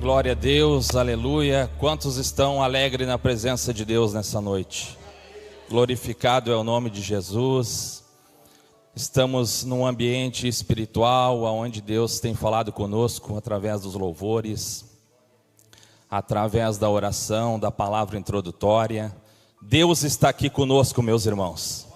Glória a Deus, aleluia. Quantos estão alegres na presença de Deus nessa noite? Glorificado é o nome de Jesus. Estamos num ambiente espiritual, onde Deus tem falado conosco através dos louvores, através da oração, da palavra introdutória. Deus está aqui conosco, meus irmãos.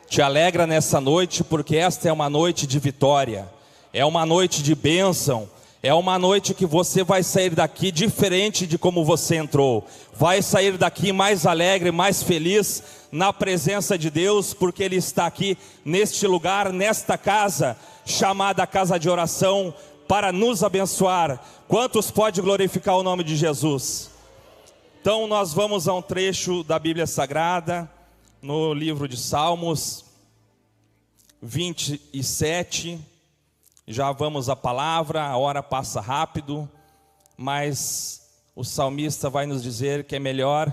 Te alegra nessa noite, porque esta é uma noite de vitória, é uma noite de bênção. É uma noite que você vai sair daqui diferente de como você entrou. Vai sair daqui mais alegre, mais feliz na presença de Deus, porque Ele está aqui neste lugar, nesta casa, chamada casa de oração, para nos abençoar. Quantos pode glorificar o nome de Jesus? Então nós vamos a um trecho da Bíblia Sagrada, no livro de Salmos 27. Já vamos à palavra, a hora passa rápido, mas o salmista vai nos dizer que é melhor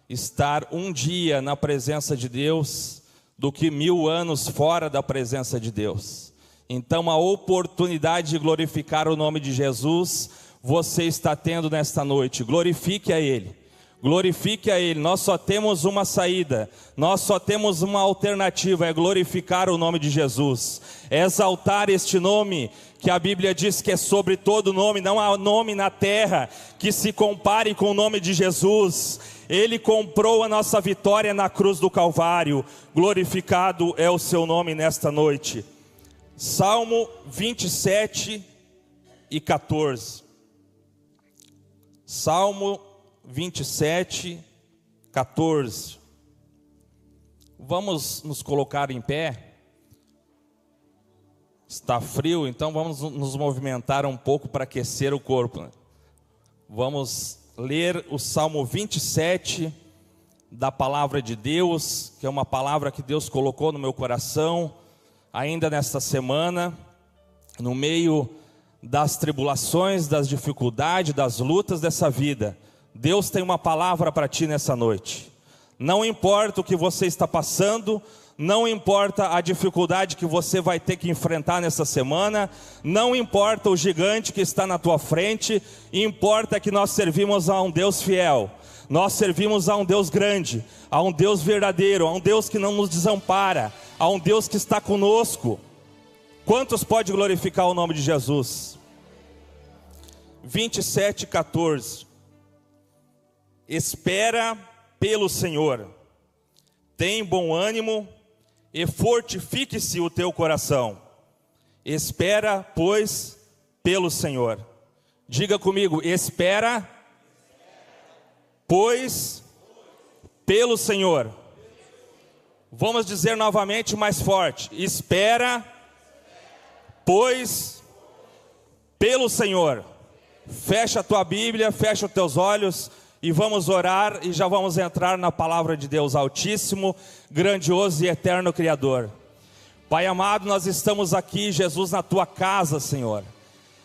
estar um dia na presença de Deus do que 1000 anos fora da presença de Deus. Então a oportunidade de glorificar o nome de Jesus, você está tendo nesta noite. Glorifique a Ele. Glorifique a Ele. Nós só temos uma saída, nós só temos uma alternativa, é glorificar o nome de Jesus, é exaltar este nome, que a Bíblia diz que é sobre todo nome. Não há nome na terra que se compare com o nome de Jesus. Ele comprou a nossa vitória na cruz do Calvário. Glorificado é o seu nome nesta noite. Salmo 27 e 14. Salmo 27, 14. Vamos nos colocar em pé. Está frio, então vamos nos movimentar um pouco para aquecer o corpo. Vamos ler o Salmo 27 da palavra de Deus, que é uma palavra que Deus colocou no meu coração ainda nesta semana, no meio das tribulações, das dificuldades, das lutas dessa vida. Deus tem uma palavra para ti nessa noite. Não importa o que você está passando, não importa a dificuldade que você vai ter que enfrentar nessa semana, não importa o gigante que está na tua frente, importa que nós servimos a um Deus fiel, nós servimos a um Deus grande, a um Deus verdadeiro, a um Deus que não nos desampara, a um Deus que está conosco. Quantos pode glorificar o nome de Jesus? 27, 14. Espera pelo Senhor, tem bom ânimo e fortifique-se o teu coração. Espera, pois, pelo Senhor. Diga comigo: espera, pois, pelo Senhor. Vamos dizer novamente mais forte: espera, pois, pelo Senhor. Fecha a tua Bíblia, fecha os teus olhos e vamos orar, e já vamos entrar na palavra de Deus Altíssimo, grandioso e eterno Criador. Pai amado, nós estamos aqui, Jesus, na tua casa, Senhor.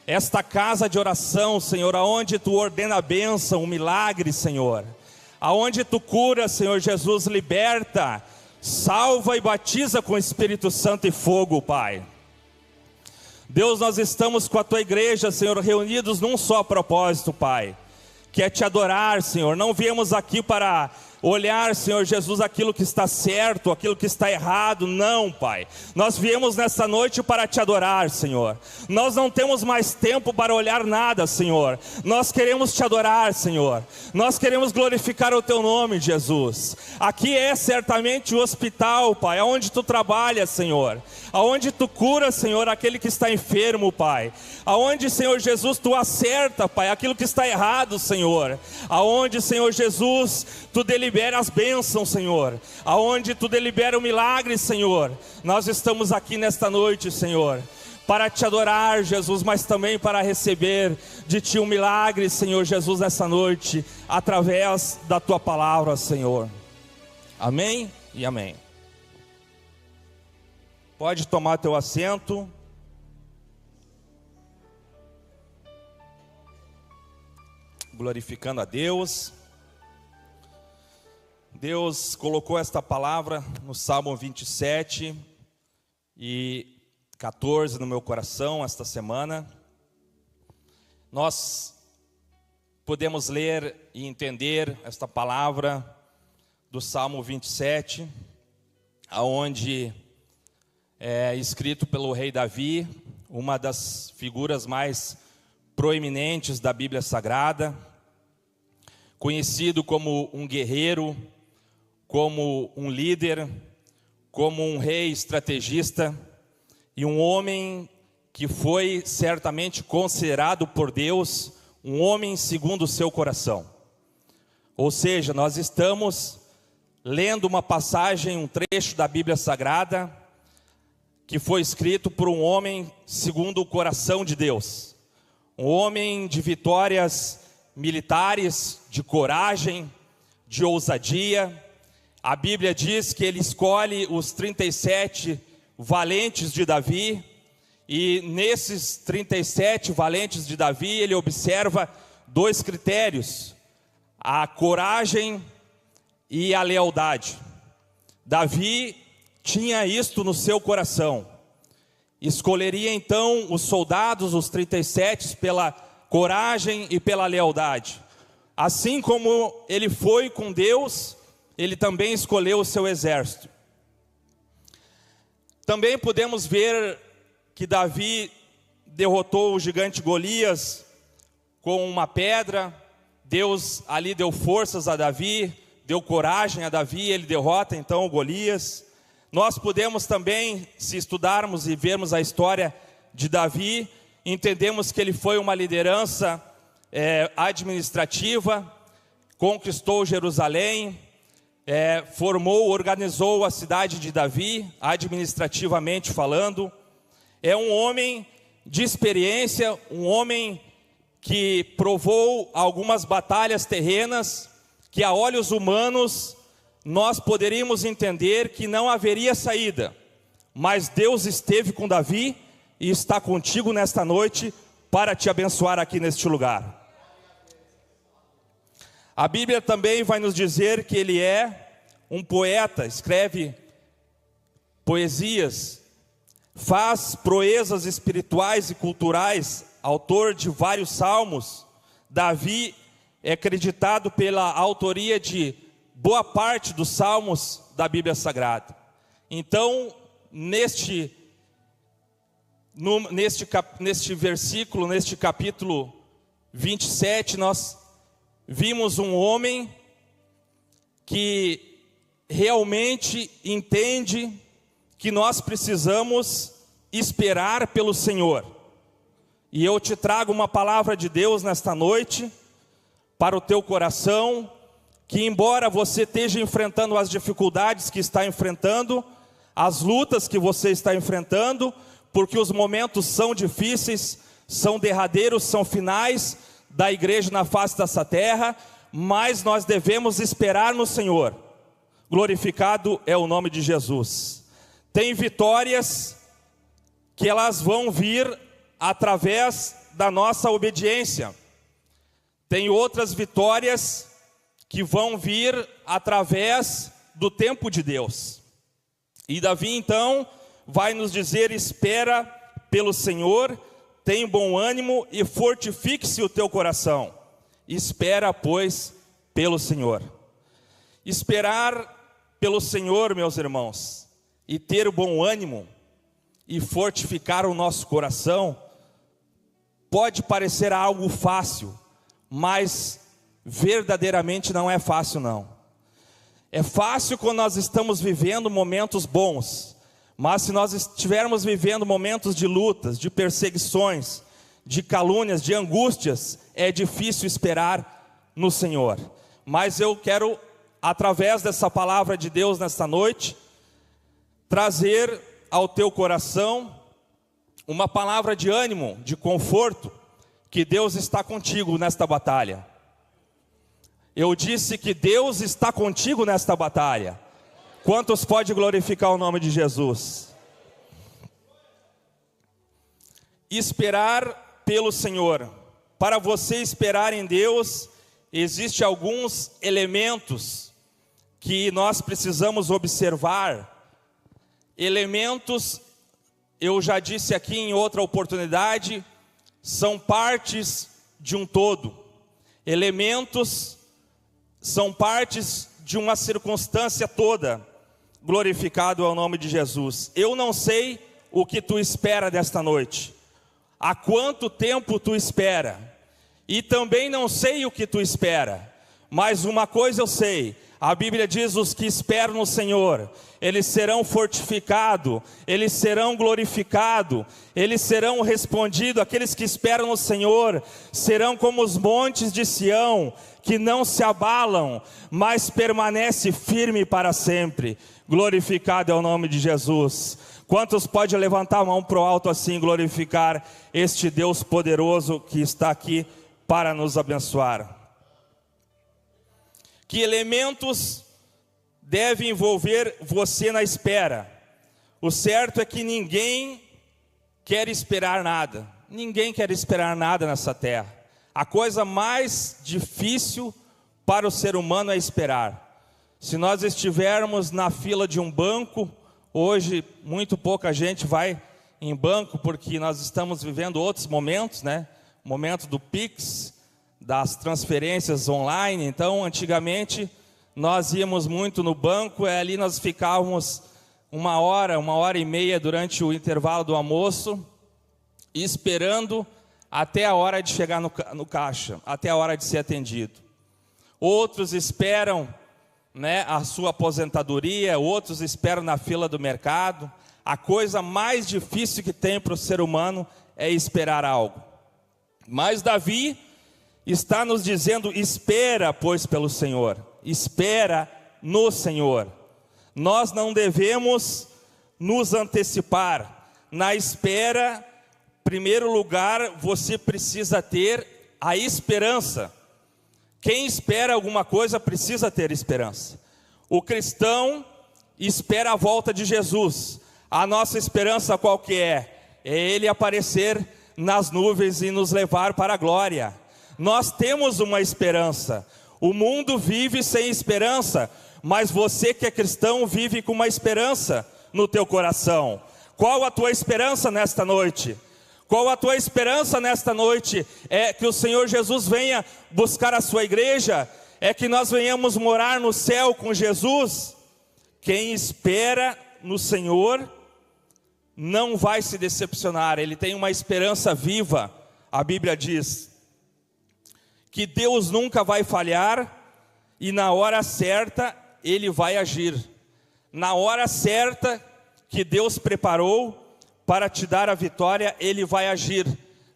Esta casa de oração, Senhor, aonde tu ordena a bênção, o milagre, Senhor. Aonde tu cura, Senhor Jesus, liberta, salva e batiza com o Espírito Santo e fogo, Pai. Deus, nós estamos com a tua igreja, Senhor, reunidos num só propósito, Pai, que é te adorar, Senhor. Não viemos aqui para olhar, Senhor Jesus, aquilo que está certo, aquilo que está errado. Não, Pai. Nós viemos nessa noite para te adorar, Senhor. Nós não temos mais tempo para olhar nada, Senhor. Nós queremos te adorar, Senhor. Nós queremos glorificar o teu nome, Jesus. Aqui é certamente o hospital, Pai, aonde tu trabalhas, Senhor. Aonde tu cura, Senhor, aquele que está enfermo, Pai. Aonde, Senhor Jesus, tu acerta, Pai, aquilo que está errado, Senhor. Aonde, Senhor Jesus, tu delibera as bênçãos, Senhor. Aonde tu delibera o milagre, Senhor. Nós estamos aqui nesta noite, Senhor, para te adorar, Jesus, mas também para receber de ti um milagre, Senhor Jesus, nessa noite, através da tua palavra, Senhor. Amém e amém. Pode tomar teu assento. Glorificando a Deus. Deus colocou esta palavra no Salmo 27 e 14 no meu coração esta semana. Nós podemos ler e entender esta palavra do Salmo 27, aonde é escrito pelo rei Davi, uma das figuras mais proeminentes da Bíblia Sagrada, conhecido como um guerreiro, como um líder, como um rei estrategista e um homem que foi certamente considerado por Deus um homem segundo o seu coração. Ou seja, nós estamos lendo uma passagem, um trecho da Bíblia Sagrada, que foi escrito por um homem segundo o coração de Deus. Um homem de vitórias militares, de coragem, de ousadia. A Bíblia diz que ele escolhe os 37 valentes de Davi, e nesses 37 valentes de Davi, ele observa dois critérios: a coragem e a lealdade. Davi tinha isto no seu coração. Escolheria então os soldados, os 37, pela coragem e pela lealdade. Assim como ele foi com Deus, ele também escolheu o seu exército. Também podemos ver que Davi derrotou o gigante Golias com uma pedra. Deus ali deu forças a Davi, deu coragem a Davi, ele derrota então o Golias. Nós podemos também, se estudarmos e vermos a história de Davi, entendemos que ele foi uma liderança administrativa, conquistou Jerusalém, organizou a cidade de Davi, administrativamente falando. É um homem de experiência, um homem que provou algumas batalhas terrenas, que a olhos humanos nós poderíamos entender que não haveria saída. Mas Deus esteve com Davi e está contigo nesta noite para te abençoar aqui neste lugar. A Bíblia também vai nos dizer que ele é um poeta, escreve poesias, faz proezas espirituais e culturais, autor de vários salmos. Davi é acreditado pela autoria de boa parte dos salmos da Bíblia Sagrada. Então, neste versículo, neste capítulo 27, nós vimos um homem que realmente entende que nós precisamos esperar pelo Senhor. E eu te trago uma palavra de Deus nesta noite, para o teu coração, que embora você esteja enfrentando as dificuldades que está enfrentando, as lutas que você está enfrentando, porque os momentos são difíceis, são derradeiros, são finais da igreja na face dessa terra, mas nós devemos esperar no Senhor. Glorificado é o nome de Jesus. Tem vitórias que elas vão vir através da nossa obediência. Tem outras vitórias que vão vir através do tempo de Deus. E Davi então vai nos dizer: espera pelo Senhor, tem bom ânimo e fortifique-se o teu coração. Espera, pois, pelo Senhor. Esperar pelo Senhor, meus irmãos, e ter bom ânimo e fortificar o nosso coração, pode parecer algo fácil, mas verdadeiramente não é fácil não. É fácil quando nós estamos vivendo momentos bons, mas se nós estivermos vivendo momentos de lutas, de perseguições, de calúnias, de angústias, é difícil esperar no Senhor. Mas eu quero, através dessa palavra de Deus nesta noite, trazer ao teu coração uma palavra de ânimo, de conforto, que Deus está contigo nesta batalha. Eu disse que Deus está contigo nesta batalha. Quantos podem glorificar o nome de Jesus? Esperar pelo Senhor. Para você esperar em Deus, existem alguns elementos que nós precisamos observar. Elementos, eu já disse aqui em outra oportunidade, são partes de um todo. Elementos são partes de uma circunstância toda. Glorificado é o nome de Jesus. Eu não sei o que tu espera desta noite. Há quanto tempo tu espera? E também não sei o que tu espera. Mas uma coisa eu sei. A Bíblia diz: os que esperam no Senhor, eles serão fortificados, eles serão glorificados, eles serão respondidos. Aqueles que esperam no Senhor serão como os montes de Sião, que não se abalam, mas permanece firme para sempre. Glorificado é o nome de Jesus. Quantos pode levantar a mão para o alto assim, glorificar este Deus poderoso que está aqui para nos abençoar? Que elementos devem envolver você na espera? O certo é que ninguém quer esperar nada. Ninguém quer esperar nada nessa terra. A coisa mais difícil para o ser humano é esperar. Se nós estivermos na fila de um banco, hoje muito pouca gente vai em banco, porque nós estamos vivendo outros momentos, né? O momento do Pix, das transferências online. Então, antigamente, nós íamos muito no banco, e ali nós ficávamos uma hora e meia durante o intervalo do almoço, esperando até a hora de chegar no caixa, até a hora de ser atendido. Outros esperam, né, a sua aposentadoria, outros esperam na fila do mercado. A coisa mais difícil que tem para o ser humano é esperar algo. Mas Davi está nos dizendo: espera, pois, pelo Senhor. Espera no Senhor. Nós não devemos nos antecipar. Na espera, em primeiro lugar, você precisa ter a esperança. Quem espera alguma coisa precisa ter esperança. O cristão espera a volta de Jesus. A nossa esperança qual que é? É Ele aparecer nas nuvens e nos levar para a glória. Nós temos uma esperança. O mundo vive sem esperança, mas você que é cristão vive com uma esperança no teu coração. Qual a tua esperança nesta noite? Qual a tua esperança nesta noite? É que o Senhor Jesus venha buscar a sua igreja? É que nós venhamos morar no céu com Jesus? Quem espera no Senhor não vai se decepcionar. Ele tem uma esperança viva. A Bíblia diz que Deus nunca vai falhar, e na hora certa Ele vai agir. Na hora certa que Deus preparou para te dar a vitória, Ele vai agir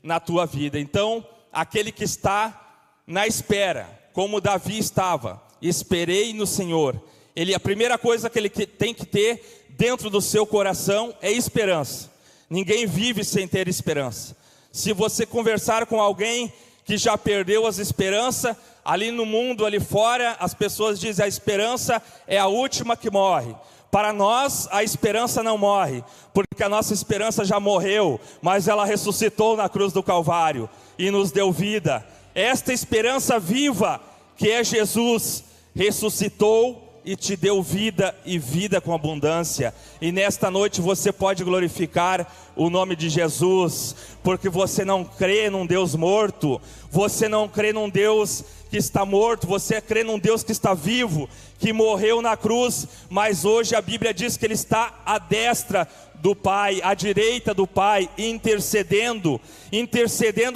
na tua vida. Então, aquele que está na espera, como Davi estava, esperei no Senhor. A primeira coisa que ele tem que ter dentro do seu coração é esperança. Ninguém vive sem ter esperança. Se você conversar com alguém que já perdeu as esperanças, ali no mundo, ali fora, as pessoas dizem: a esperança é a última que morre. Para nós, a esperança não morre, porque a nossa esperança já morreu, mas ela ressuscitou na cruz do Calvário e nos deu vida. Esta esperança viva, que é Jesus, ressuscitou e te deu vida, e vida com abundância. E nesta noite você pode glorificar o nome de Jesus, porque você não crê num Deus morto, você não crê num Deus que está morto, você crê num Deus que está vivo, que morreu na cruz, mas hoje a Bíblia diz que Ele está à destra do Pai, à direita do Pai, intercedendo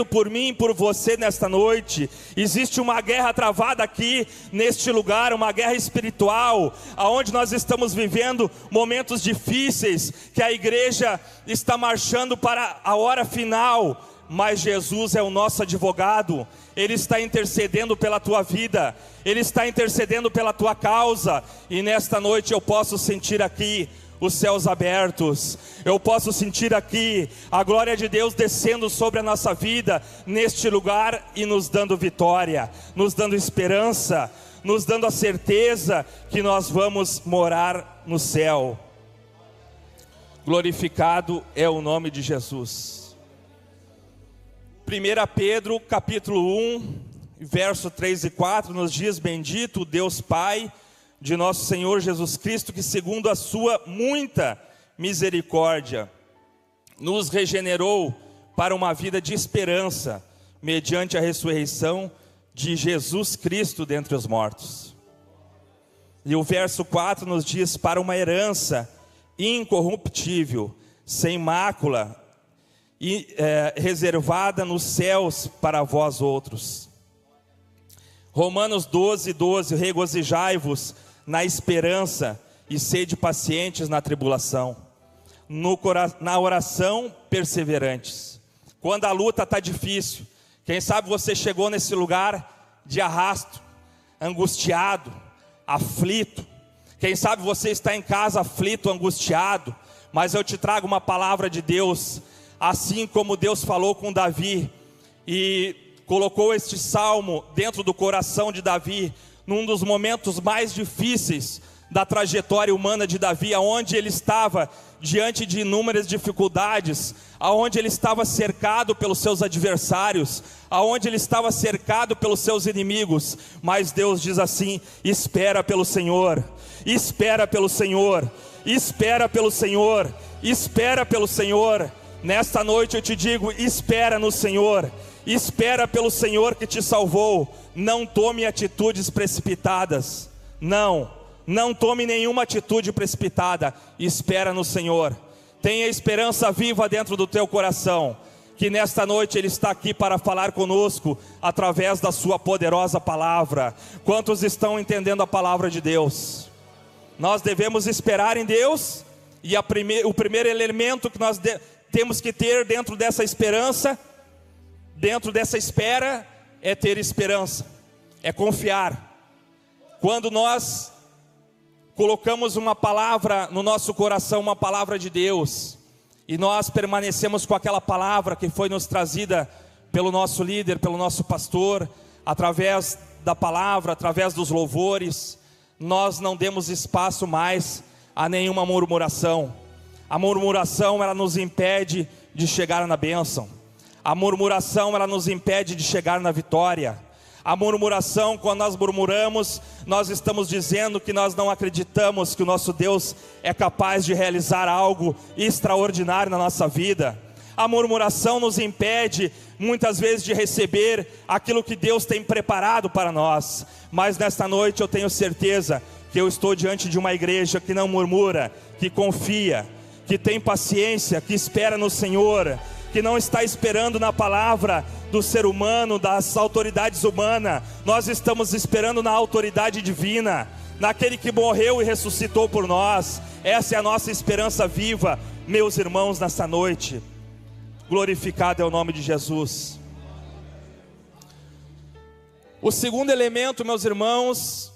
por mim e por você nesta noite. Existe uma guerra travada aqui neste lugar, uma guerra espiritual, aonde nós estamos vivendo momentos difíceis, que a igreja está marchando para a hora final, mas Jesus é o nosso advogado. Ele está intercedendo pela tua vida, Ele está intercedendo pela tua causa, e nesta noite eu posso sentir aqui os céus abertos, eu posso sentir aqui a glória de Deus descendo sobre a nossa vida, neste lugar, e nos dando vitória, nos dando esperança, nos dando a certeza que nós vamos morar no céu. Glorificado é o nome de Jesus. 1 Pedro capítulo 1, verso 3 e 4 nos diz: bendito o Deus Pai de nosso Senhor Jesus Cristo, que segundo a sua muita misericórdia nos regenerou para uma vida de esperança, mediante a ressurreição de Jesus Cristo dentre os mortos. E o verso 4 nos diz: para uma herança incorruptível, sem mácula, e reservada nos céus para vós outros. Romanos 12:12, regozijai-vos na esperança e sede pacientes na tribulação, na oração perseverantes. Quando a luta está difícil, quem sabe você chegou nesse lugar de arrasto, angustiado, aflito. Quem sabe você está em casa aflito, angustiado, mas eu te trago uma palavra de Deus, assim como Deus falou com Davi, e colocou este salmo dentro do coração de Davi, num dos momentos mais difíceis da trajetória humana de Davi, aonde ele estava diante de inúmeras dificuldades, aonde ele estava cercado pelos seus adversários, aonde ele estava cercado pelos seus inimigos, mas Deus diz assim: espera pelo Senhor, espera pelo Senhor, espera pelo Senhor, espera pelo Senhor. Nesta noite eu te digo: espera no Senhor, espera pelo Senhor que te salvou. Não tome atitudes precipitadas, não tome nenhuma atitude precipitada. Espera no Senhor, tenha esperança viva dentro do teu coração, que nesta noite Ele está aqui para falar conosco, através da sua poderosa palavra. Quantos estão entendendo a palavra de Deus? Nós devemos esperar em Deus, e o primeiro elemento que nós temos que ter dentro dessa esperança, dentro dessa espera, é ter esperança, é confiar. Quando nós colocamos uma palavra no nosso coração, uma palavra de Deus, e nós permanecemos com aquela palavra que foi nos trazida pelo nosso líder, pelo nosso pastor, através da palavra, através dos louvores, nós não demos espaço mais a nenhuma murmuração. A murmuração, ela nos impede de chegar na bênção. A murmuração, ela nos impede de chegar na vitória. A murmuração, quando nós murmuramos, nós estamos dizendo que nós não acreditamos que o nosso Deus é capaz de realizar algo extraordinário na nossa vida. A murmuração nos impede, muitas vezes, de receber aquilo que Deus tem preparado para nós. Mas nesta noite eu tenho certeza que eu estou diante de uma igreja que não murmura, que confia, que tem paciência, que espera no Senhor, que não está esperando na palavra do ser humano, das autoridades humanas. Nós estamos esperando na autoridade divina, naquele que morreu e ressuscitou por nós. Essa é a nossa esperança viva, meus irmãos, nessa noite. Glorificado é o nome de Jesus. O segundo elemento, meus irmãos,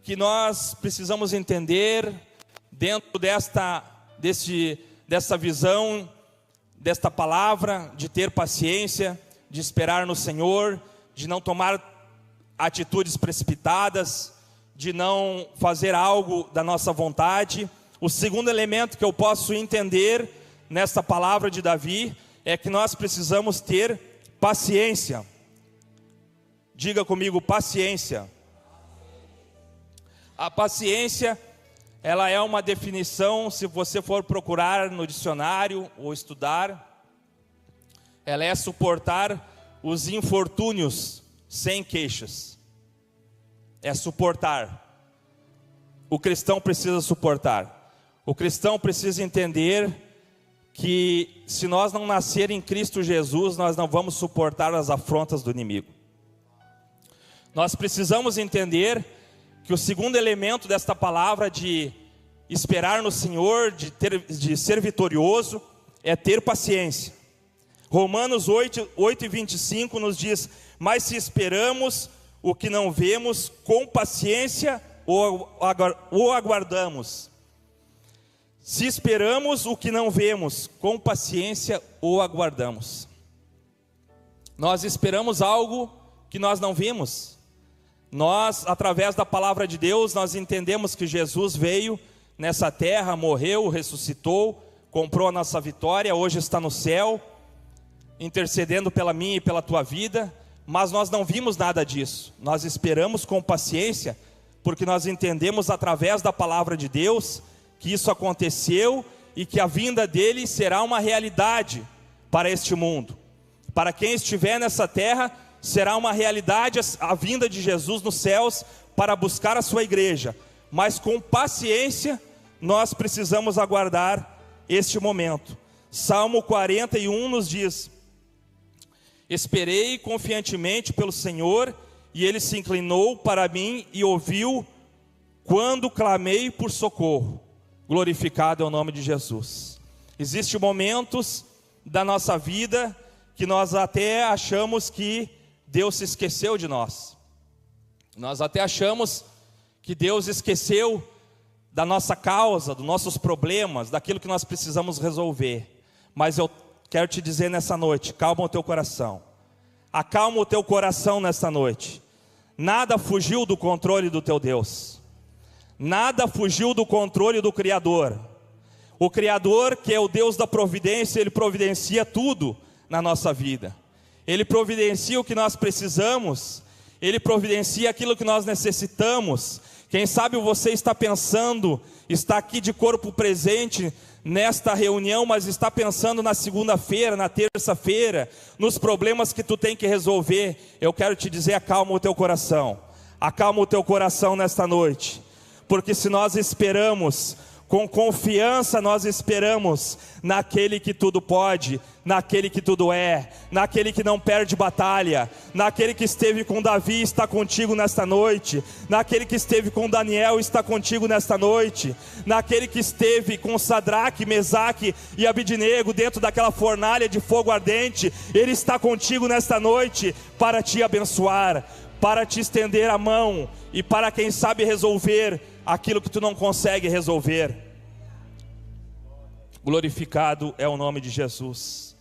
que nós precisamos entender dentro dessa visão, desta palavra, de ter paciência, de esperar no Senhor, de não tomar atitudes precipitadas, de não fazer algo da nossa vontade. O segundo elemento que eu posso entender nesta palavra de Davi é que nós precisamos ter paciência. Diga comigo: paciência. A paciência, ela é uma definição, se você for procurar no dicionário ou estudar, ela é suportar os infortúnios sem queixas. É suportar. O cristão precisa suportar. O cristão precisa entender que se nós não nascer em Cristo Jesus, nós não vamos suportar as afrontas do inimigo. Nós precisamos entender que o segundo elemento desta palavra de esperar no Senhor, de ser vitorioso, é ter paciência. Romanos 8:25 nos diz: mas se esperamos o que não vemos, com paciência o aguardamos. Se esperamos o que não vemos, com paciência o aguardamos. Nós esperamos algo que nós não vimos. Nós, através da palavra de Deus, nós entendemos que Jesus veio nessa terra, morreu, ressuscitou, comprou a nossa vitória, hoje está no céu, intercedendo pela minha e pela tua vida. Mas nós não vimos nada disso. Nós esperamos com paciência, porque nós entendemos através da palavra de Deus que isso aconteceu e que a vinda dele será uma realidade para este mundo. Para quem estiver nessa terra, será uma realidade a vinda de Jesus nos céus para buscar a sua igreja, mas com paciência nós precisamos aguardar este momento. Salmo 41 nos diz: esperei confiantemente pelo Senhor, e Ele se inclinou para mim e ouviu quando clamei por socorro. Glorificado é o nome de Jesus. Existem momentos da nossa vida que nós até achamos que Deus se esqueceu de nós. Nós até achamos que Deus esqueceu da nossa causa, dos nossos problemas, daquilo que nós precisamos resolver. Mas eu quero te dizer nessa noite, calma o teu coração. Acalma o teu coração nessa noite. Nada fugiu do controle do teu Deus. Nada fugiu do controle do Criador. O Criador, que é o Deus da providência, Ele providencia tudo na nossa vida. Ele providencia o que nós precisamos. Ele providencia aquilo que nós necessitamos. Quem sabe você está pensando, está aqui de corpo presente nesta reunião, mas está pensando na segunda-feira, na terça-feira, nos problemas que tu tem que resolver. Eu quero te dizer, acalma o teu coração. Acalma o teu coração nesta noite. Porque se nós esperamos, com confiança nós esperamos naquele que tudo pode, naquele que tudo é, naquele que não perde batalha, naquele que esteve com Davi está contigo nesta noite, naquele que esteve com Daniel está contigo nesta noite, naquele que esteve com Sadraque, Mesaque e Abidnego dentro daquela fornalha de fogo ardente, Ele está contigo nesta noite para te abençoar, para te estender a mão e para, quem sabe, resolver aquilo que tu não consegue resolver. Glorificado é o nome de Jesus.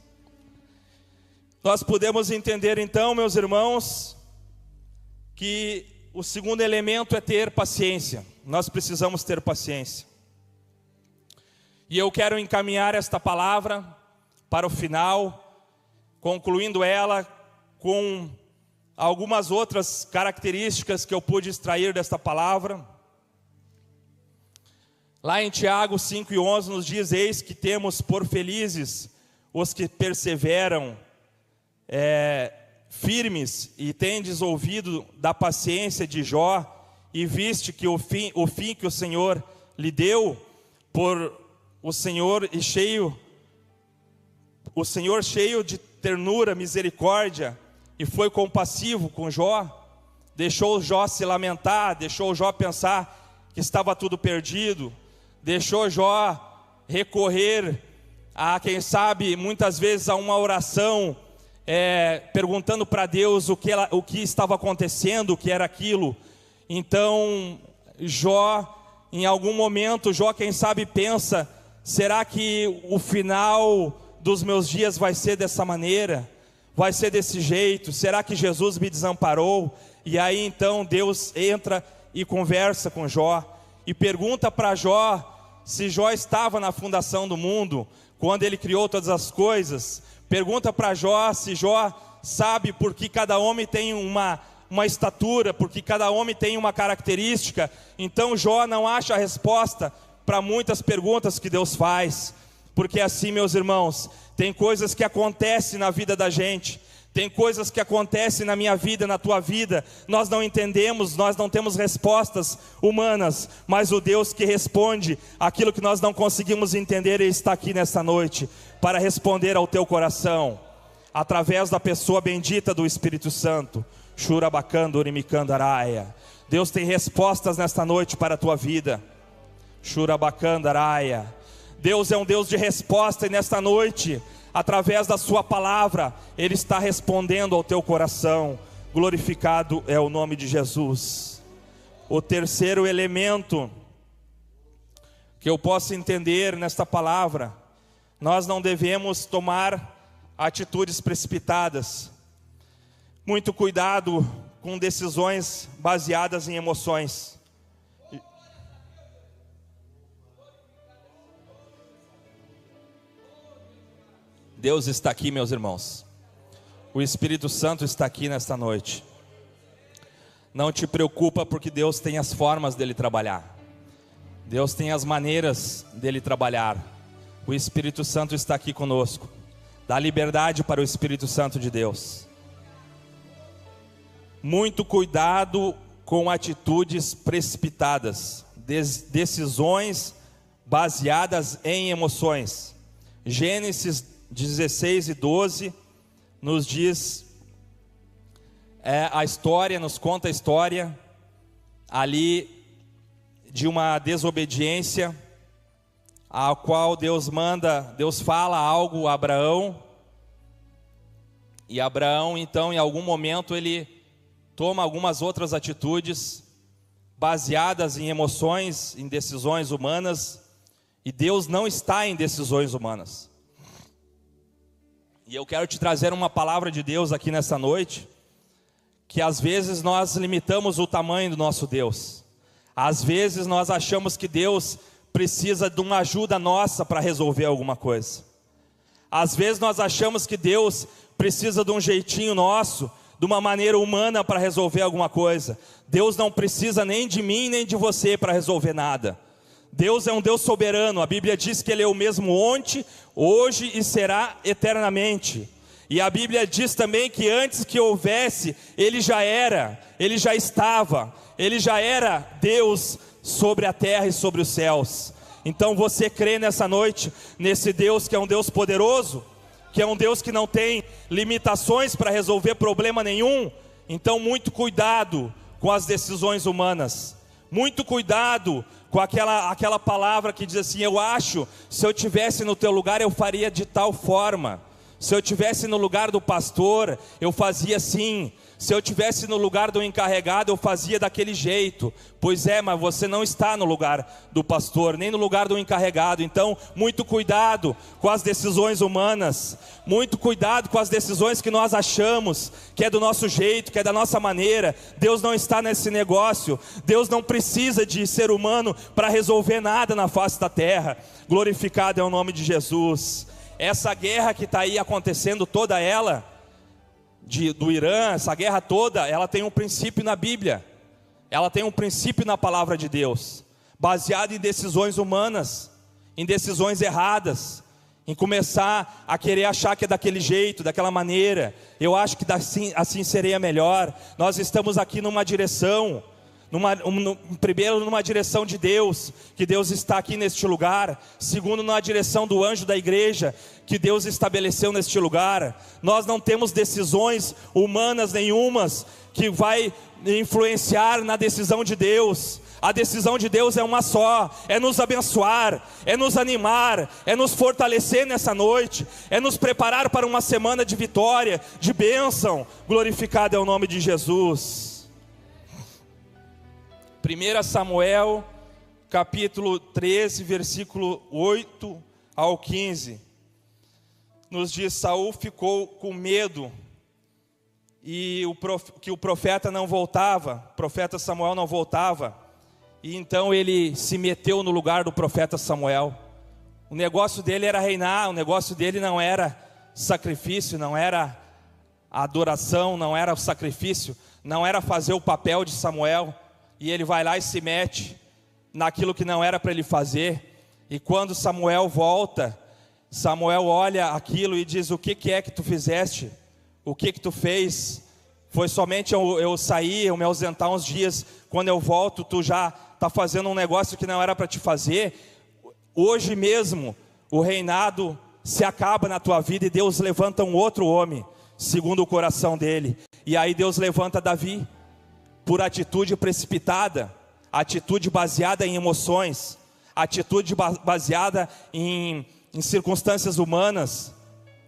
Nós podemos entender então, meus irmãos, que o segundo elemento é ter paciência. Nós precisamos ter paciência. E eu quero encaminhar esta palavra para o final, concluindo ela com algumas outras características que eu pude extrair desta palavra. Lá em Tiago 5:11 nos diz: eis que temos por felizes os que perseveram firmes, e tendes ouvido da paciência de Jó, e viste que o fim que o Senhor lhe deu, por o Senhor cheio de ternura, misericórdia, e foi compassivo com Jó, deixou Jó se lamentar, deixou Jó pensar que estava tudo perdido, deixou Jó recorrer a, quem sabe, muitas vezes a uma oração, perguntando para Deus o que estava acontecendo, o que era aquilo. Então Jó, em algum momento, Jó, quem sabe, pensa: será que o final dos meus dias vai ser dessa maneira? Vai ser desse jeito? Será que Jesus me desamparou? E aí então Deus entra e conversa com Jó e pergunta para Jó se Jó estava na fundação do mundo, quando ele criou todas as coisas. Pergunta para Jó se Jó sabe por que cada homem tem uma estatura, porque cada homem tem uma característica. Então Jó não acha a resposta para muitas perguntas que Deus faz, porque assim, meus irmãos, tem coisas que acontecem na vida da gente, tem coisas que acontecem na minha vida, na tua vida, nós não entendemos, nós não temos respostas humanas, mas o Deus que responde aquilo que nós não conseguimos entender, Ele está aqui nesta noite para responder ao teu coração, através da pessoa bendita do Espírito Santo. Shurabakando Urimikandaraia. Deus tem respostas nesta noite para a tua vida. Shurabakandaraia. Deus é um Deus de resposta, e nesta noite, através da sua palavra, Ele está respondendo ao teu coração. Glorificado é o nome de Jesus. O terceiro elemento que eu posso entender nesta palavra: nós não devemos tomar atitudes precipitadas. Muito cuidado com decisões baseadas em emoções. Deus está aqui, meus irmãos. O Espírito Santo está aqui nesta noite. Não te preocupa, porque Deus tem as formas dele trabalhar. Deus tem as maneiras dele trabalhar. O Espírito Santo está aqui conosco. Dá liberdade para o Espírito Santo de Deus. muito cuidado com atitudes precipitadas, decisões baseadas em emoções. Gênesis 16 e 12 nos diz a história, nos conta a história ali de uma desobediência, a qual Deus fala algo a Abraão, e Abraão então em algum momento ele toma algumas outras atitudes baseadas em emoções, em decisões humanas, e Deus não está em decisões humanas. E eu quero te trazer uma palavra de Deus aqui nessa noite, que às vezes nós limitamos o tamanho do nosso Deus. Às vezes nós achamos que Deus precisa de uma ajuda nossa para resolver alguma coisa. Às vezes nós achamos que Deus precisa de um jeitinho nosso, de uma maneira humana para resolver alguma coisa. Deus não precisa nem de mim nem de você para resolver nada. Deus é um Deus soberano. A Bíblia diz que Ele é o mesmo ontem, hoje e será eternamente. E a Bíblia diz também que antes que houvesse, Ele já era, Ele já estava, Ele já era Deus sobre a terra e sobre os céus. Então você crê nessa noite, nesse Deus que é um Deus poderoso, que é um Deus que não tem limitações para resolver problema nenhum? Então muito cuidado com as decisões humanas, muito cuidado com aquela palavra que diz assim: eu acho, se eu tivesse no teu lugar eu faria de tal forma, se eu tivesse no lugar do pastor eu fazia assim, se eu tivesse no lugar do encarregado eu fazia daquele jeito. Pois é, mas você não está no lugar do pastor, nem no lugar do encarregado. Então muito cuidado com as decisões humanas, muito cuidado com as decisões que nós achamos que é do nosso jeito, que é da nossa maneira. Deus não está nesse negócio. Deus não precisa de ser humano para resolver nada na face da terra. Glorificado é o nome de Jesus. Essa guerra que está aí acontecendo, toda ela do Irã, essa guerra toda, ela tem um princípio na Bíblia, ela tem um princípio na palavra de Deus, baseado em decisões humanas, em decisões erradas, em começar a querer achar que é daquele jeito, daquela maneira. Eu acho que assim seria melhor. Nós estamos aqui numa direção, primeiro numa direção de Deus, que Deus está aqui neste lugar. Segundo, na direção do anjo da igreja, que Deus estabeleceu neste lugar. Nós não temos decisões humanas nenhumas que vai influenciar na decisão de Deus. A decisão de Deus é uma só: é nos abençoar, é nos animar, é nos fortalecer nessa noite, é nos preparar para uma semana de vitória, de bênção. Glorificado é o nome de Jesus. 1 Samuel, capítulo 13, versículo 8 ao 15, nos diz: Saul ficou com medo, e que o profeta não voltava, o profeta Samuel não voltava, e então ele se meteu no lugar do profeta Samuel. O negócio dele era reinar, o negócio dele não era sacrifício, não era adoração, não era o sacrifício, não era fazer o papel de Samuel. E ele vai lá e se mete naquilo que não era para ele fazer. E quando Samuel volta, Samuel olha aquilo e diz: o que é que tu fizeste? O que tu fez? Foi somente eu sair, eu me ausentar uns dias. Quando eu volto, tu já está fazendo um negócio que não era para te fazer. Hoje mesmo o reinado se acaba na tua vida, e Deus levanta um outro homem segundo o coração dele. E aí Deus levanta Davi, por atitude precipitada, atitude baseada em emoções, atitude baseada em circunstâncias humanas.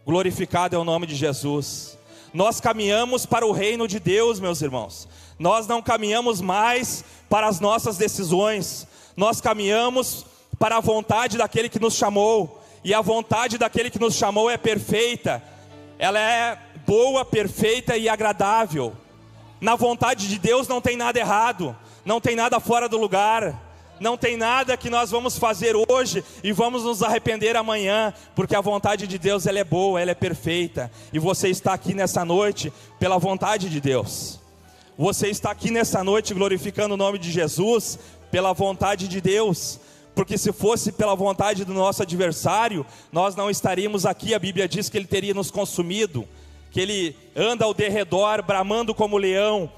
Glorificado é o nome de Jesus. Nós caminhamos para o reino de Deus, meus irmãos. Nós não caminhamos mais para as nossas decisões. Nós caminhamos para a vontade daquele que nos chamou. E a vontade daquele que nos chamou é perfeita. Ela é boa, perfeita e agradável. Na vontade de Deus não tem nada errado, não tem nada fora do lugar, não tem nada que nós vamos fazer hoje e vamos nos arrepender amanhã, porque a vontade de Deus ela é boa, ela é perfeita. E você está aqui nessa noite pela vontade de Deus. Você está aqui nessa noite glorificando o nome de Jesus pela vontade de Deus. Porque se fosse pela vontade do nosso adversário, nós não estaríamos aqui. A Bíblia diz que ele teria nos consumido, que ele anda ao derredor, bramando como leão,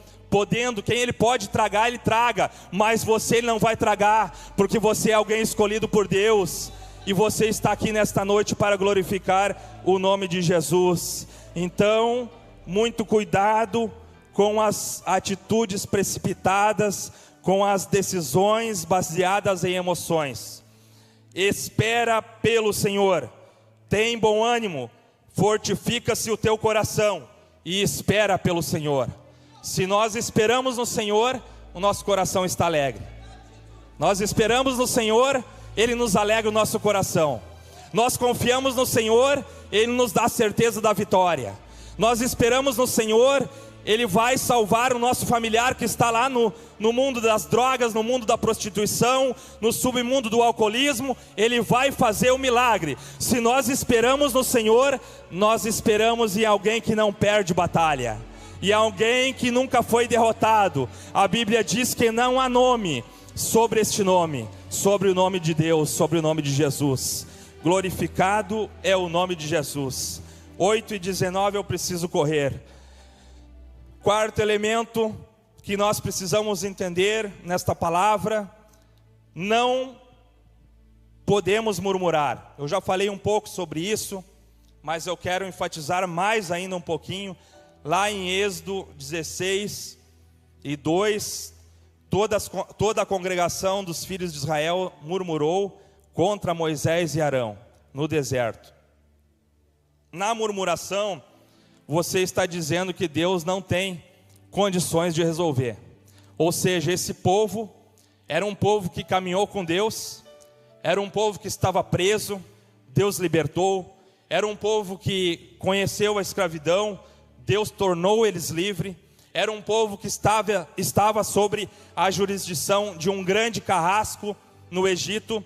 quem Ele pode tragar, Ele traga, mas você Ele não vai tragar, porque você é alguém escolhido por Deus, e você está aqui nesta noite para glorificar o nome de Jesus. Então, muito cuidado com as atitudes precipitadas, com as decisões baseadas em emoções. Espera pelo Senhor, tem bom ânimo, fortifica-se o teu coração e espera pelo Senhor. Se nós esperamos no Senhor, o nosso coração está alegre. Nós esperamos no Senhor, Ele nos alegra o nosso coração. Nós confiamos no Senhor, Ele nos dá a certeza da vitória. Nós esperamos no Senhor, Ele vai salvar o nosso familiar que está lá no mundo das drogas, no mundo da prostituição, no submundo do alcoolismo. Ele vai fazer o milagre. Se nós esperamos no Senhor, nós esperamos em alguém que não perde batalha, e alguém que nunca foi derrotado. A Bíblia diz que não há nome sobre este nome, sobre o nome de Deus, sobre o nome de Jesus. Glorificado é o nome de Jesus. 8:19, eu preciso correr. Quarto elemento que nós precisamos entender nesta palavra: não podemos murmurar. Eu já falei um pouco sobre isso, mas eu quero enfatizar mais ainda um pouquinho. Lá em Êxodo 16:2, toda a congregação dos filhos de Israel murmurou contra Moisés e Arão no deserto. Na murmuração, você está dizendo que Deus não tem condições de resolver. Ou seja, esse povo era um povo que caminhou com Deus, era um povo que estava preso, Deus libertou, era um povo que conheceu a escravidão, Deus tornou eles livres, era um povo que estava sobre a jurisdição de um grande carrasco no Egito,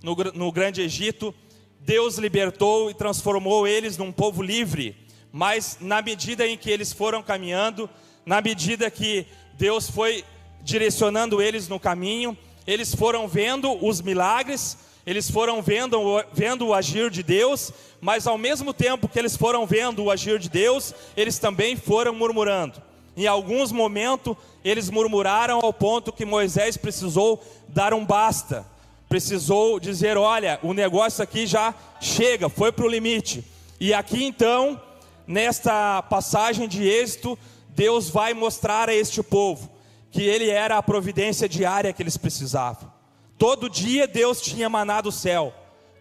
no grande Egito. Deus libertou e transformou eles num povo livre, mas na medida em que eles foram caminhando, na medida que Deus foi direcionando eles no caminho, eles foram vendo os milagres, eles foram vendo o agir de Deus, mas ao mesmo tempo que eles foram vendo o agir de Deus, eles também foram murmurando. Em alguns momentos, eles murmuraram ao ponto que Moisés precisou dar um basta, precisou dizer: olha, o negócio aqui já chega, foi para o limite. E aqui então, nesta passagem de Êxodo, Deus vai mostrar a este povo que Ele era a providência diária que eles precisavam. Todo dia Deus tinha maná do céu,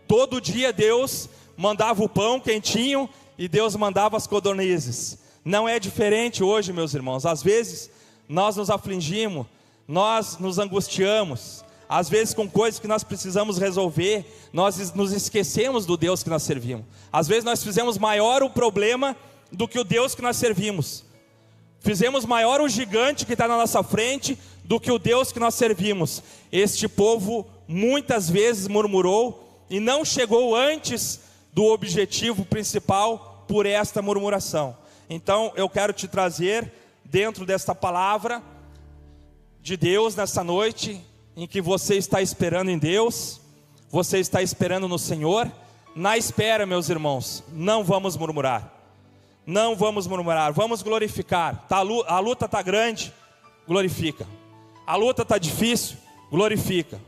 todo dia Deus mandava o pão quentinho e Deus mandava as codornizes. Não é diferente hoje, meus irmãos. Às vezes nós nos afligimos, nós nos angustiamos, às vezes com coisas que nós precisamos resolver, nós nos esquecemos do Deus que nós servimos. Às vezes nós fizemos maior o problema do que o Deus que nós servimos. Fizemos maior o gigante que está na nossa frente do que o Deus que nós servimos. Este povo muitas vezes murmurou e não chegou antes do objetivo principal por esta murmuração. Então eu quero te trazer dentro desta palavra de Deus nessa noite, em que você está esperando em Deus, você está esperando no Senhor. Na espera, meus irmãos, não vamos murmurar. Não vamos murmurar, vamos glorificar. A luta está grande, glorifica. A luta está difícil, glorifica.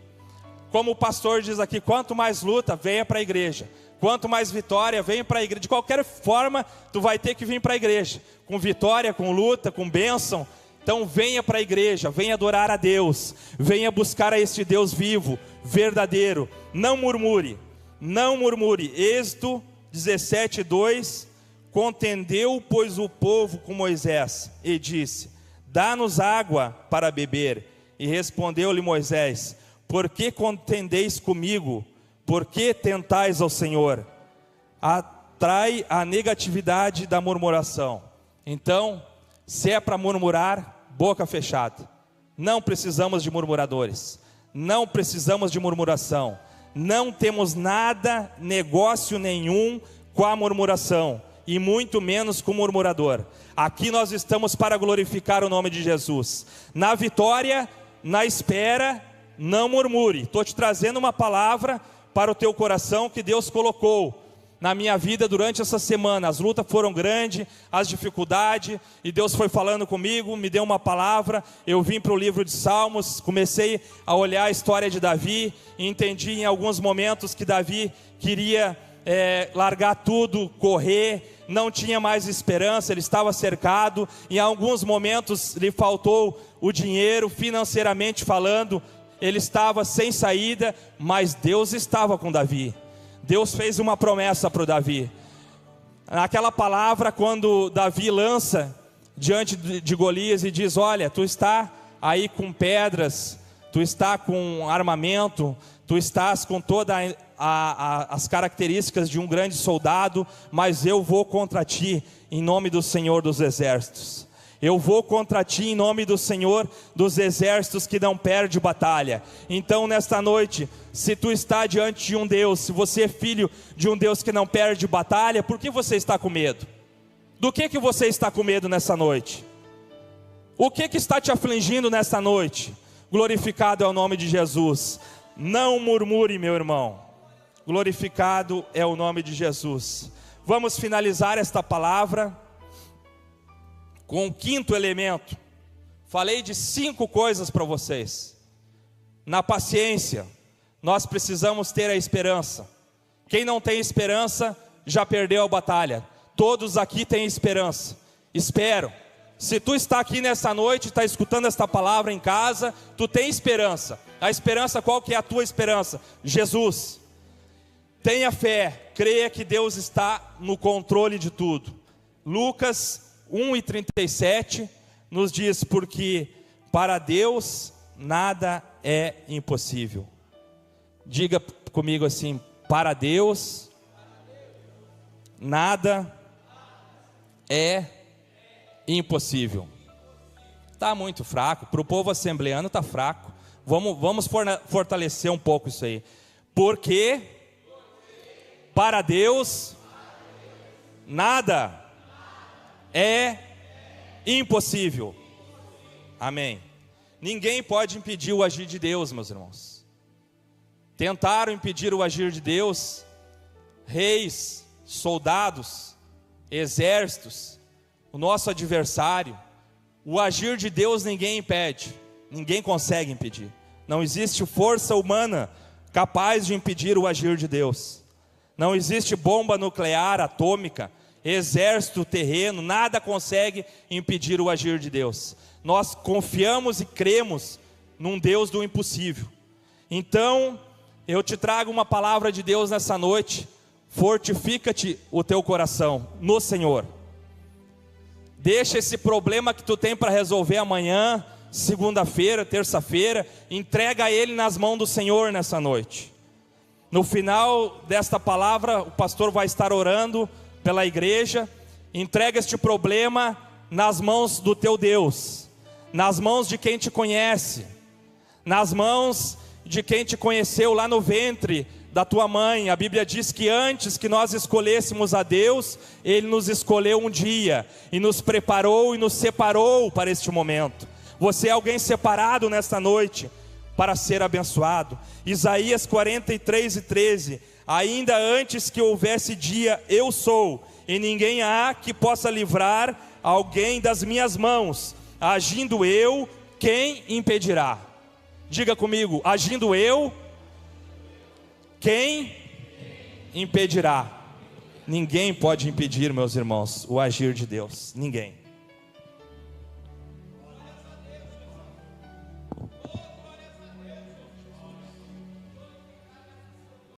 Como o pastor diz aqui, quanto mais luta, venha para a igreja. Quanto mais vitória, venha para a igreja. De qualquer forma, tu vai ter que vir para a igreja. Com vitória, com luta, com bênção. Então venha para a igreja, venha adorar a Deus. Venha buscar a este Deus vivo, verdadeiro. Não murmure, não murmure. Êxodo 17:2. Contendeu, pois, o povo com Moisés e disse: dá-nos água para beber. E respondeu-lhe Moisés: por que contendeis comigo? Por que tentais ao Senhor? Atrai a negatividade da murmuração. Então, se é para murmurar, boca fechada. Não precisamos de murmuradores, não precisamos de murmuração. Não temos nada, negócio nenhum com a murmuração, e muito menos com o murmurador. Aqui nós estamos para glorificar o nome de Jesus. Na vitória, na espera, não murmure. Estou te trazendo uma palavra para o teu coração que Deus colocou. na minha vida durante essa semana. As lutas foram grandes, as dificuldades, e Deus foi falando comigo, me deu uma palavra. Eu vim para o livro de Salmos, comecei a olhar a história de Davi, e entendi em alguns momentos que Davi queria largar tudo, correr, não tinha mais esperança, ele estava cercado. Em alguns momentos lhe faltou o dinheiro, financeiramente falando, ele estava sem saída, mas Deus estava com Davi. Deus fez uma promessa para o Davi. Naquela palavra, quando Davi lança diante de Golias e diz: olha, tu está aí com pedras, tu está com armamento, tu estás com todas as características de um grande soldado, mas eu vou contra ti em nome do Senhor dos Exércitos. Eu vou contra ti em nome do Senhor dos Exércitos, que não perde batalha. Então nesta noite, se tu está diante de um Deus, se você é filho de um Deus que não perde batalha, por que você está com medo? Do que você está com medo nessa noite? O que está te afligindo nessa noite? Glorificado é o nome de Jesus. Não murmure, meu irmão. Glorificado é o nome de Jesus. Vamos finalizar esta palavra com o quinto elemento. Falei de 5 coisas para vocês. Na paciência, nós precisamos ter a esperança. Quem não tem esperança, já perdeu a batalha. Todos aqui têm esperança. Espero. Se tu está aqui nessa noite, está escutando esta palavra em casa, tu tem esperança. A esperança, qual que é a tua esperança? Jesus. Tenha fé, creia que Deus está no controle de tudo. Lucas 1:37 nos diz: porque para Deus nada é impossível. Diga comigo assim: para Deus nada é impossível. Está muito fraco, para o povo assembleano está fraco. Vamos fortalecer um pouco isso aí. Porque para Deus nada é impossível. Amém. Ninguém pode impedir o agir de Deus, meus irmãos. Tentaram impedir o agir de Deus reis, soldados, exércitos, o nosso adversário. O agir de Deus ninguém impede, ninguém consegue impedir. Não existe força humana capaz de impedir o agir de Deus. Não existe bomba nuclear, atômica, exército terreno, nada consegue impedir o agir de Deus. Nós confiamos e cremos num Deus do impossível. Então, eu te trago uma palavra de Deus nessa noite. Fortifica-te o teu coração no Senhor. Deixa esse problema que tu tem para resolver amanhã, segunda-feira, terça-feira, entrega ele nas mãos do Senhor nessa noite. No final desta palavra, o pastor vai estar orando pela igreja. Entrega este problema nas mãos do teu Deus, nas mãos de quem te conhece, nas mãos de quem te conheceu lá no ventre da tua mãe. A Bíblia diz que antes que nós escolhêssemos a Deus, Ele nos escolheu um dia, e nos preparou e nos separou para este momento. Você é alguém separado nesta noite, para ser abençoado. Isaías 43:13, ainda antes que houvesse dia, eu sou, e ninguém há que possa livrar alguém das minhas mãos. Agindo eu, quem impedirá? Diga comigo: agindo eu, quem impedirá? Ninguém pode impedir, meus irmãos, o agir de Deus. Ninguém.